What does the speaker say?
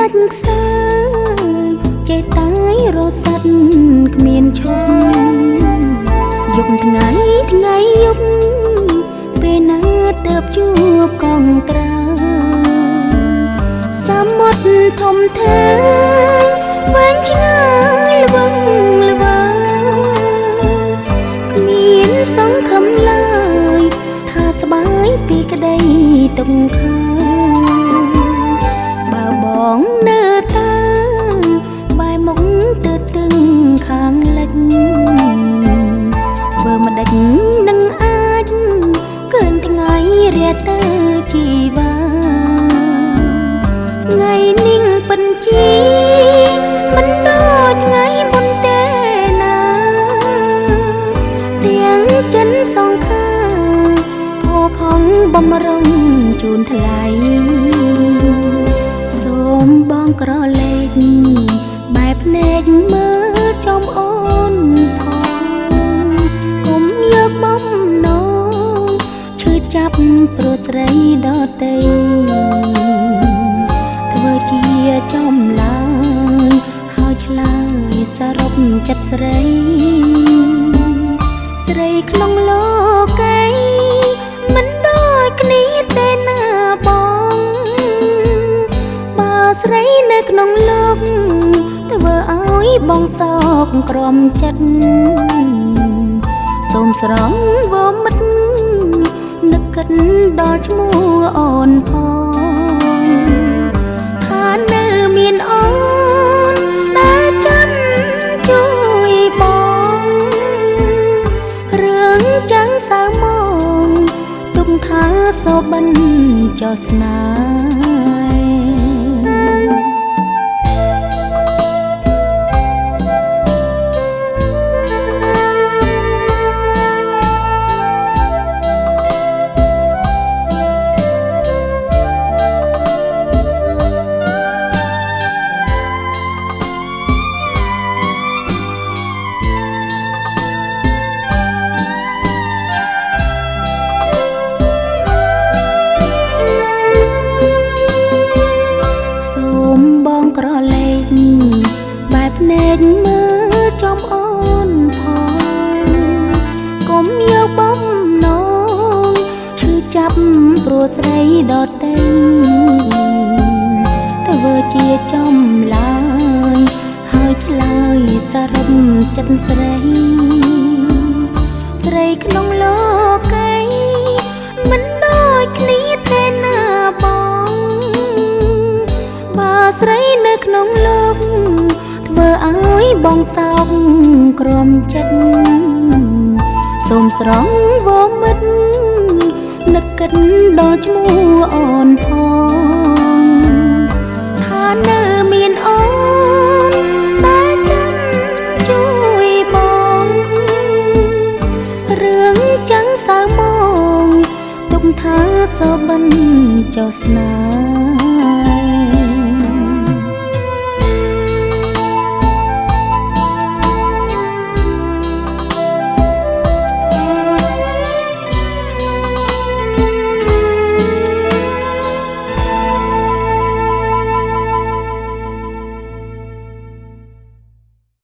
ដាច់ខ្សែចេះតែរសាត់គ្មានឈប់យប់ថ្ងៃយប់ពេលណាទៅជួបកងត្រាសមុទ្រធំធេងវែងឆ្ងាយល្វឹងល្វើគ្មានសង្ឃឹមឡើយថាស្បាយពីក្តីទុក្ខបើបងនៅតាបែរមុខទៅទឹងខាងលិចធ្វើមិនដេចនឹងអាចឃើញថ្ងៃរាទៅជីវាថ្ងៃនេះពិនជាមិនដូចថ្ងៃមុនទេណាទាំងចិនសងខាផោផងបំរុងជូនថ្លៃសូមបងក្រឡេកបែបភ្នែកមើលចំអូនផងគុំយកបំណងឈឺចាប់ព្រោះស្រីដទៃធ្វើជាចំឡើយហើយឆ្លើយសរុបចិត្តស្រីស្រីក្នុងលោកីមិនដូចគ្នាទេណាបងបើស្រីនៅក្នុងលោកធ្វើឲ្យបងសោកក្រំចិត្តសូមស្រង់វមិតនឹកគិតដល់ឈ្មោះអូនផងថានៅមានអូនដែលចាំជួយបងរឿងចាំងសៅមកទុកថាសូបិនចោស្នេហ៍ក្រឡេកបែបភ្នែកមើលចំអូនផងគុំយកបំណងឈឺចាប់ព្រោះស្រីដទៃធ្វើជាចំឡើយហើយឆ្លើយសរុបចិត្តស្រីស្រីក្នុងលោកីមិនដូចគ្នាទេណាបងបើស្រីនៅក្នុងលោកធ្វើឲ្យបងសោកក្រំចិត្តសូមស្រង់វមិតនឹកគិតដល់ឈ្មោះអូនផងថានៅមានអូនដែលចាំជួយបងរឿងចាំងសៅមកទុកថាសូបិនចោស្នេហ៍